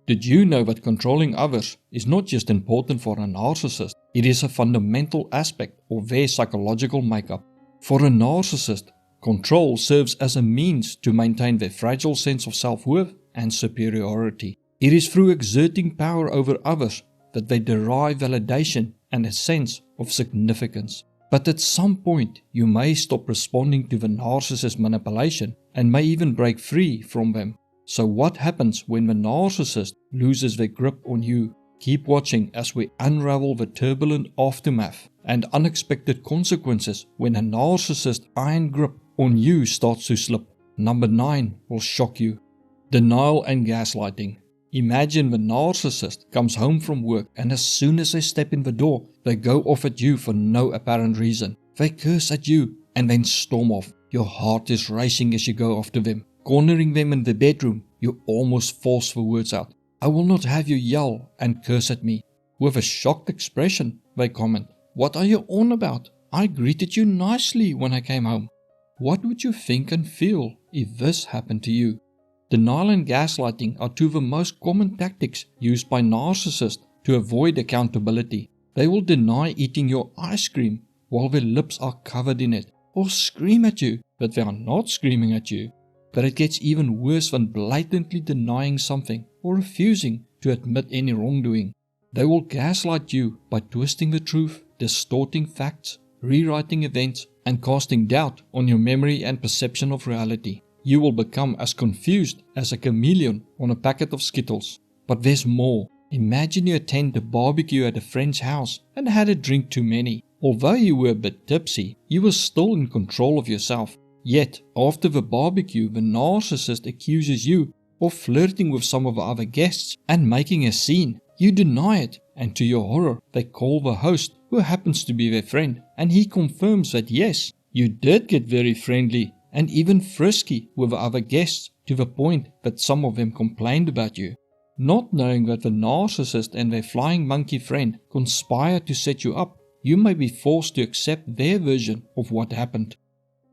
Did you know that controlling others is not just important for a narcissist, it is a fundamental aspect of their psychological makeup. For a narcissist, control serves as a means to maintain their fragile sense of self-worth and superiority. It is through exerting power over others that they derive validation and a sense of significance. But at some point, you may stop responding to the narcissist's manipulation and may even break free from them. So what happens when the narcissist loses their grip on you? Keep watching as we unravel the turbulent aftermath and unexpected consequences when a narcissist's iron grip on you starts to slip. Number 9 will shock you. Denial and gaslighting. Imagine the narcissist comes home from work and as soon as they step in the door, they go off at you for no apparent reason. They curse at you and then storm off. Your heart is racing as you go after them. Cornering them in the bedroom, you almost force the words out. I will not have you yell and curse at me. With a shocked expression, they comment, "What are you on about? I greeted you nicely when I came home." What would you think and feel if this happened to you? Denial and gaslighting are two of the most common tactics used by narcissists to avoid accountability. They will deny eating your ice cream while their lips are covered in it, or scream at you that they are not screaming at you. But it gets even worse than blatantly denying something or refusing to admit any wrongdoing. They will gaslight you by twisting the truth, distorting facts, rewriting events, and casting doubt on your memory and perception of reality. You will become as confused as a chameleon on a packet of Skittles. But there's more. Imagine you attend a barbecue at a friend's house and had a drink too many. Although you were a bit tipsy, you were still in control of yourself. Yet, after the barbecue, the narcissist accuses you of flirting with some of the other guests and making a scene. You deny it, and to your horror, they call the host, who happens to be their friend, and he confirms that yes, you did get very friendly and even frisky with the other guests to the point that some of them complained about you. Not knowing that the narcissist and their flying monkey friend conspire to set you up, you may be forced to accept their version of what happened.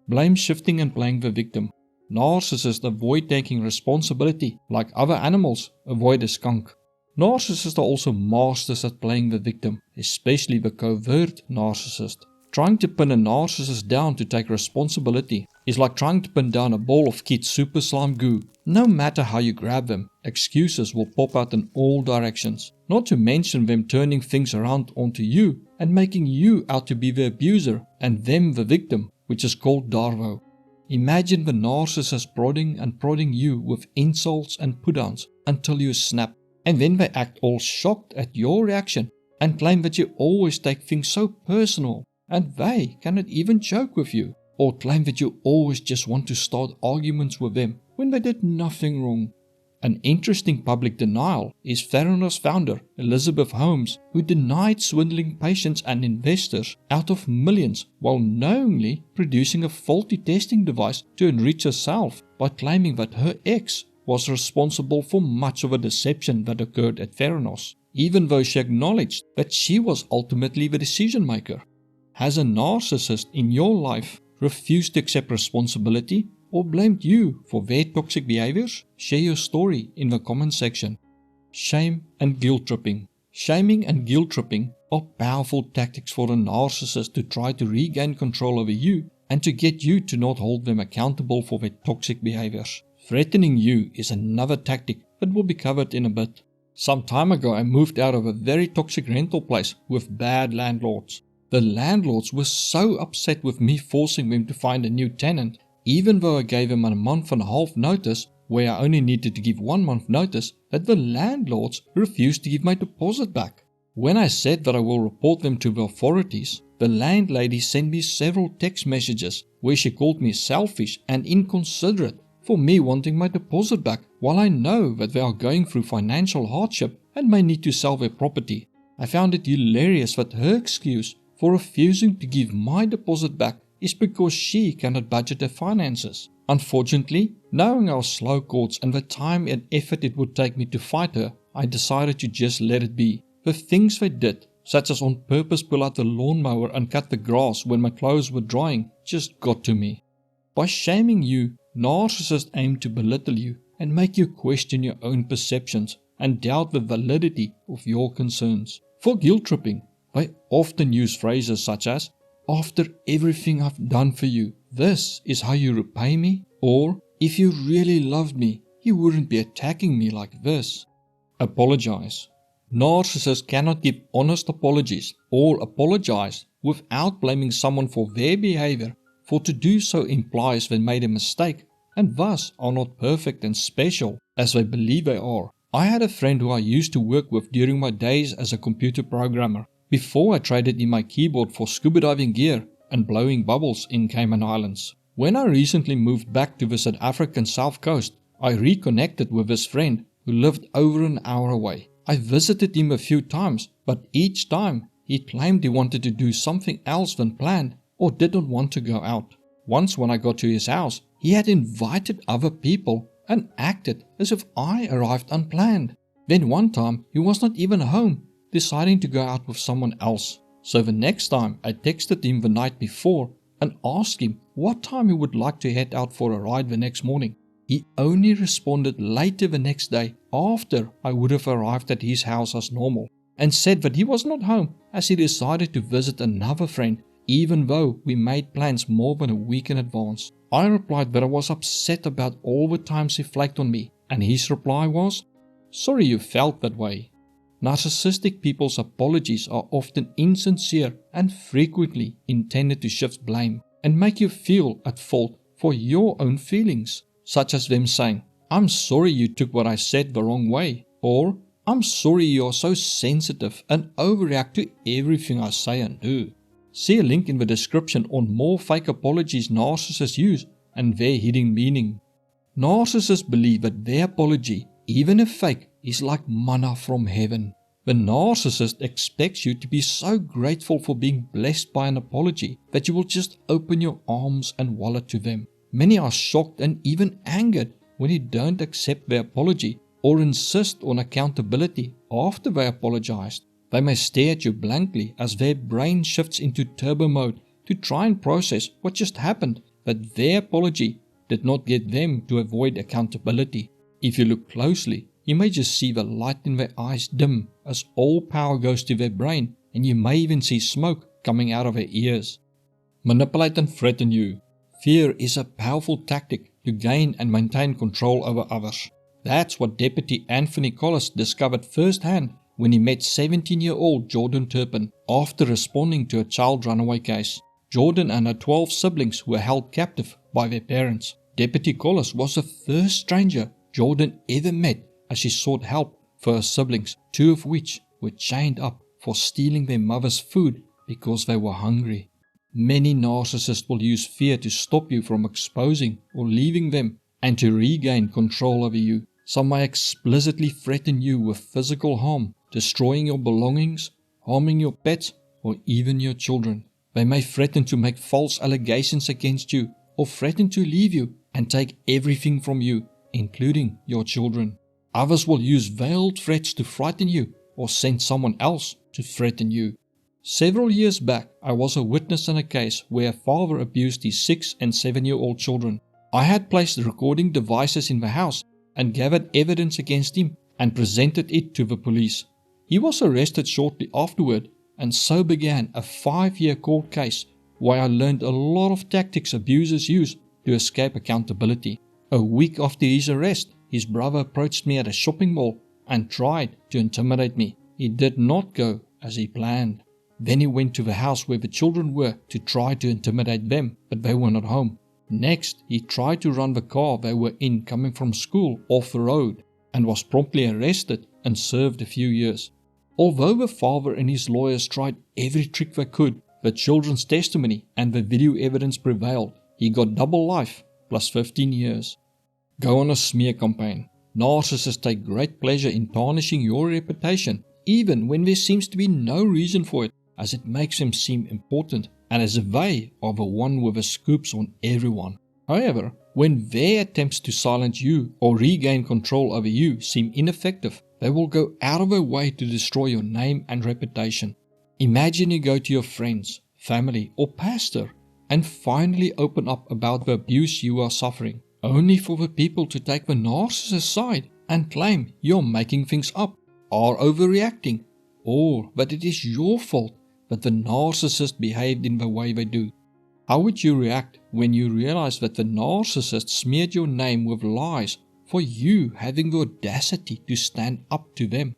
Blame shifting and playing the victim. Narcissists avoid taking responsibility like other animals avoid a skunk. Narcissists are also masters at playing the victim, especially the covert narcissist. Trying to pin a narcissist down to take responsibility is like trying to pin down a ball of kids' super slime goo. No matter how you grab them, excuses will pop out in all directions. Not to mention them turning things around onto you and making you out to be the abuser and them the victim, which is called Darvo. Imagine the narcissist prodding you with insults and put-downs until you snap, and then they act all shocked at your reaction and claim that you always take things so personal and they cannot even joke with you, or claim that you always just want to start arguments with them when they did nothing wrong. An interesting public denial is Theranos founder Elizabeth Holmes, who denied swindling patients and investors out of millions while knowingly producing a faulty testing device to enrich herself by claiming that her ex was responsible for much of a deception that occurred at Theranos, even though she acknowledged that she was ultimately the decision maker. Has a narcissist in your life refused to accept responsibility or blamed you for their toxic behaviors? Share your story in the comment section. Shame and guilt tripping. Shaming and guilt tripping are powerful tactics for a narcissist to try to regain control over you and to get you to not hold them accountable for their toxic behaviors. Threatening you is another tactic that will be covered in a bit. Some time ago I moved out of a very toxic rental place with bad landlords. The landlords were so upset with me forcing them to find a new tenant, even though I gave them a month and a half notice, where I only needed to give 1 month notice, that the landlords refused to give my deposit back. When I said that I will report them to the authorities, the landlady sent me several text messages where she called me selfish and inconsiderate for me wanting my deposit back, while I know that they are going through financial hardship and may need to sell their property. I found it hilarious that her excuse for refusing to give my deposit back is because she cannot budget her finances. Unfortunately, knowing our slow courts and the time and effort it would take me to fight her, I decided to just let it be. The things they did, such as on purpose pull out the lawnmower and cut the grass when my clothes were drying, just got to me. By shaming you, narcissists aim to belittle you and make you question your own perceptions and doubt the validity of your concerns. For guilt tripping, they often use phrases such as, "After everything I've done for you, this is how you repay me?" Or, "If you really loved me, you wouldn't be attacking me like this." Apologize. Narcissists cannot give honest apologies or apologize without blaming someone for their behavior, for to do so implies they made a mistake and thus are not perfect and special as they believe they are. I had a friend who I used to work with during my days as a computer programmer, before I traded in my keyboard for scuba diving gear and blowing bubbles in Cayman Islands. When I recently moved back to the South African South Coast, I reconnected with this friend who lived over an hour away. I visited him a few times, but each time he claimed he wanted to do something else than planned or didn't want to go out. Once when I got to his house, he had invited other people and acted as if I arrived unplanned. Then one time he was not even home, deciding to go out with someone else. So the next time I texted him the night before and asked him what time he would like to head out for a ride the next morning. He only responded later the next day, after I would have arrived at his house as normal, and said that he was not home as he decided to visit another friend, even though we made plans more than a week in advance. I replied that I was upset about all the times he flaked on me, and his reply was, "Sorry you felt that way." Narcissistic people's apologies are often insincere and frequently intended to shift blame and make you feel at fault for your own feelings, such as them saying, "I'm sorry you took what I said the wrong way," or "I'm sorry you are so sensitive and overreact to everything I say and do." See a link in the description on more fake apologies narcissists use and their hidden meaning. Narcissists believe that their apology, even if fake, is like manna from heaven. The narcissist expects you to be so grateful for being blessed by an apology that you will just open your arms and wallet to them. Many are shocked and even angered when you don't accept their apology or insist on accountability after they apologized. They may stare at you blankly as their brain shifts into turbo mode to try and process what just happened, but their apology did not get them to avoid accountability. If you look closely, you may just see the light in their eyes dim as all power goes to their brain, and you may even see smoke coming out of their ears. Manipulate and threaten you. Fear is a powerful tactic to gain and maintain control over others. That's what Deputy Anthony Collis discovered firsthand when he met 17-year-old Jordan Turpin after responding to a child runaway case. Jordan and her 12 siblings were held captive by their parents. Deputy Collis was the first stranger Jordan ever met as she sought help for her siblings, 2 of which were chained up for stealing their mother's food because they were hungry. Many narcissists will use fear to stop you from exposing or leaving them and to regain control over you. Some may explicitly threaten you with physical harm, destroying your belongings, harming your pets, or even your children. They may threaten to make false allegations against you or threaten to leave you and take everything from you, including your children. Others will use veiled threats to frighten you or send someone else to threaten you. Several years back, I was a witness in a case where a father abused his 6- and 7-year-old children. I had placed recording devices in the house and gathered evidence against him and presented it to the police. He was arrested shortly afterward, and so began a 5-year court case where I learned a lot of tactics abusers use to escape accountability. A week after his arrest, his brother approached me at a shopping mall and tried to intimidate me. He did not go as he planned. Then he went to the house where the children were to try to intimidate them, but they were not home. Next, he tried to run the car they were in coming from school off the road and was promptly arrested and served a few years. Although the father and his lawyers tried every trick they could, the children's testimony and the video evidence prevailed. He got double life plus 15 years. Go on a smear campaign. Narcissists take great pleasure in tarnishing your reputation, even when there seems to be no reason for it, as it makes them seem important and as if they are the one with the scoops on everyone. However, when their attempts to silence you or regain control over you seem ineffective, they will go out of their way to destroy your name and reputation. Imagine you go to your friends, family, or pastor and finally open up about the abuse you are suffering, only for the people to take the narcissist's side and claim you're making things up, are overreacting, or that it is your fault that the narcissist behaved in the way they do. How would you react when you realize that the narcissist smeared your name with lies for you having the audacity to stand up to them?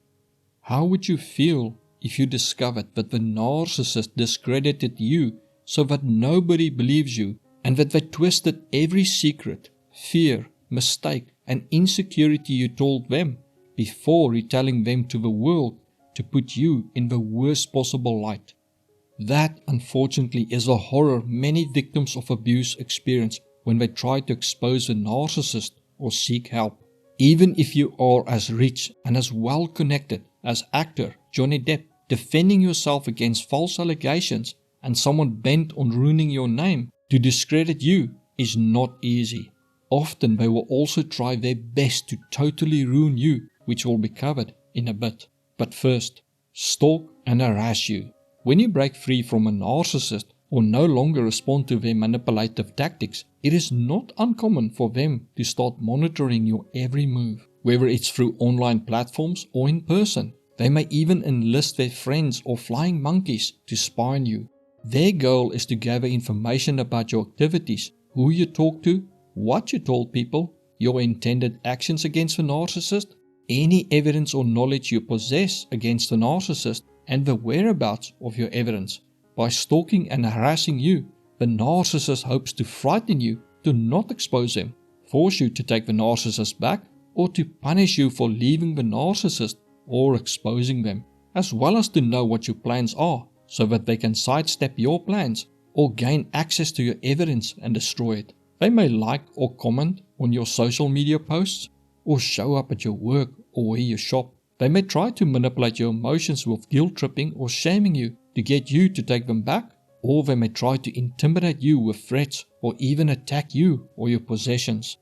How would you feel if you discovered that the narcissist discredited you so that nobody believes you, and that they twisted every secret, fear, mistake, and insecurity you told them before retelling them to the world to put you in the worst possible light? That, unfortunately, is a horror many victims of abuse experience when they try to expose a narcissist or seek help. Even if you are as rich and as well connected as actor Johnny Depp, defending yourself against false allegations and someone bent on ruining your name to discredit you is not easy. Often they will also try their best to totally ruin you, which will be covered in a bit. But first, stalk and harass you. When you break free from a narcissist or no longer respond to their manipulative tactics, it is not uncommon for them to start monitoring your every move, whether it's through online platforms or in person. They may even enlist their friends or flying monkeys to spy on you. Their goal is to gather information about your activities, who you talk to, what you told people, your intended actions against the narcissist, any evidence or knowledge you possess against the narcissist, and the whereabouts of your evidence. By stalking and harassing you, the narcissist hopes to frighten you to not expose them, force you to take the narcissist back, or to punish you for leaving the narcissist or exposing them, as well as to know what your plans are so that they can sidestep your plans or gain access to your evidence and destroy it. They may like or comment on your social media posts or show up at your work or where you shop. They may try to manipulate your emotions with guilt-tripping or shaming you to get you to take them back, or they may try to intimidate you with threats or even attack you or your possessions.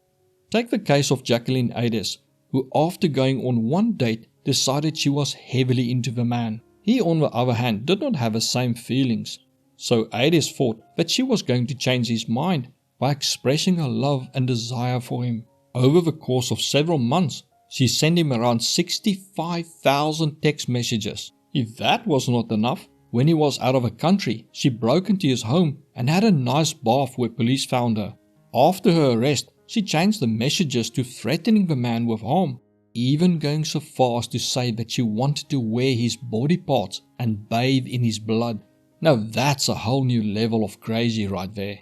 Take the case of Jacqueline Ades, who after going on one date decided she was heavily into the man. He, on the other hand, did not have the same feelings. So Ades thought that she was going to change his mind by expressing her love and desire for him. Over the course of several months, she sent him around 65,000 text messages. If that was not enough, when he was out of the country, she broke into his home and had a nice bath where police found her. After her arrest, she changed the messages to threatening the man with harm, even going so far as to say that she wanted to wear his body parts and bathe in his blood. Now that's a whole new level of crazy right there.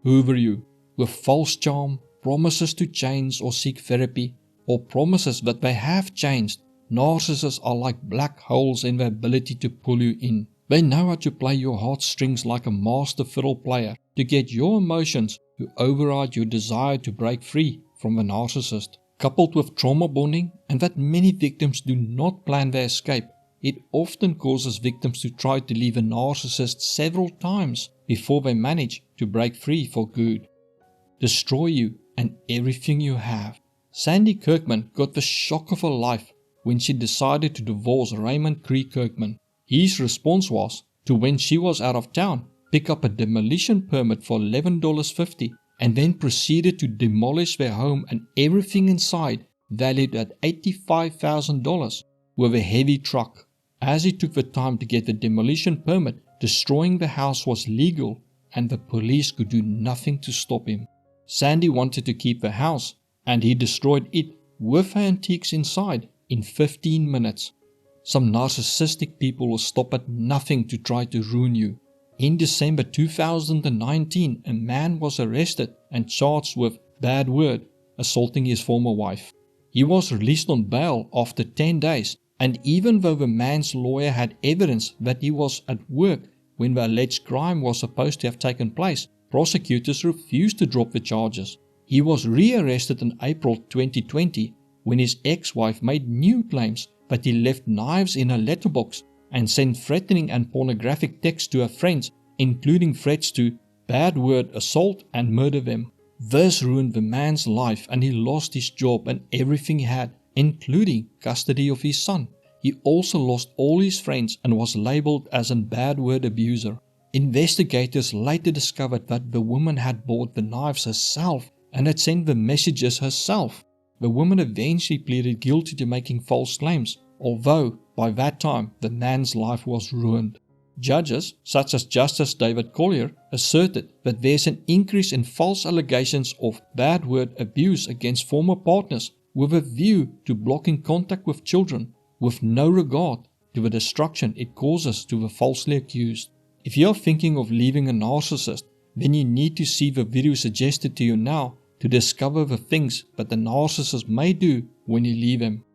Hoover you, with false charm, promises to change or seek therapy, or promises that they have changed. Narcissists are like black holes in their ability to pull you in. They know how to play your heartstrings like a master fiddle player to get your emotions to override your desire to break free from the narcissist. Coupled with trauma bonding and that many victims do not plan their escape, it often causes victims to try to leave a narcissist several times before they manage to break free for good. Destroy you and everything you have. Sandy Kirkman got the shock of her life when she decided to divorce Raymond Cree Kirkman. His response was to, when she was out of town, pick up a demolition permit for $11.50 and then proceeded to demolish their home and everything inside, valued at $85,000, with a heavy truck. As he took the time to get the demolition permit, destroying the house was legal and the police could do nothing to stop him. Sandy wanted to keep the house, and he destroyed it with her antiques inside in 15 minutes. Some narcissistic people will stop at nothing to try to ruin you. In December 2019, a man was arrested and charged with bad word, assaulting his former wife. He was released on bail after 10 days, and even though the man's lawyer had evidence that he was at work when the alleged crime was supposed to have taken place, prosecutors refused to drop the charges. He was re-arrested in April 2020 when his ex-wife made new claims that he left knives in her letterbox and sent threatening and pornographic texts to her friends, including threats to bad word, assault and murder them. This ruined the man's life and he lost his job and everything he had, including custody of his son. He also lost all his friends and was labeled as a bad word abuser. Investigators later discovered that the woman had bought the knives herself and had sent the messages herself. The woman eventually pleaded guilty to making false claims, although by that time the man's life was ruined. Judges, such as Justice David Collier, asserted that there's an increase in false allegations of bad word abuse against former partners with a view to blocking contact with children, with no regard to the destruction it causes to the falsely accused. If you're thinking of leaving a narcissist, then you need to see the video suggested to you now to discover the things that the narcissist may do when you leave him.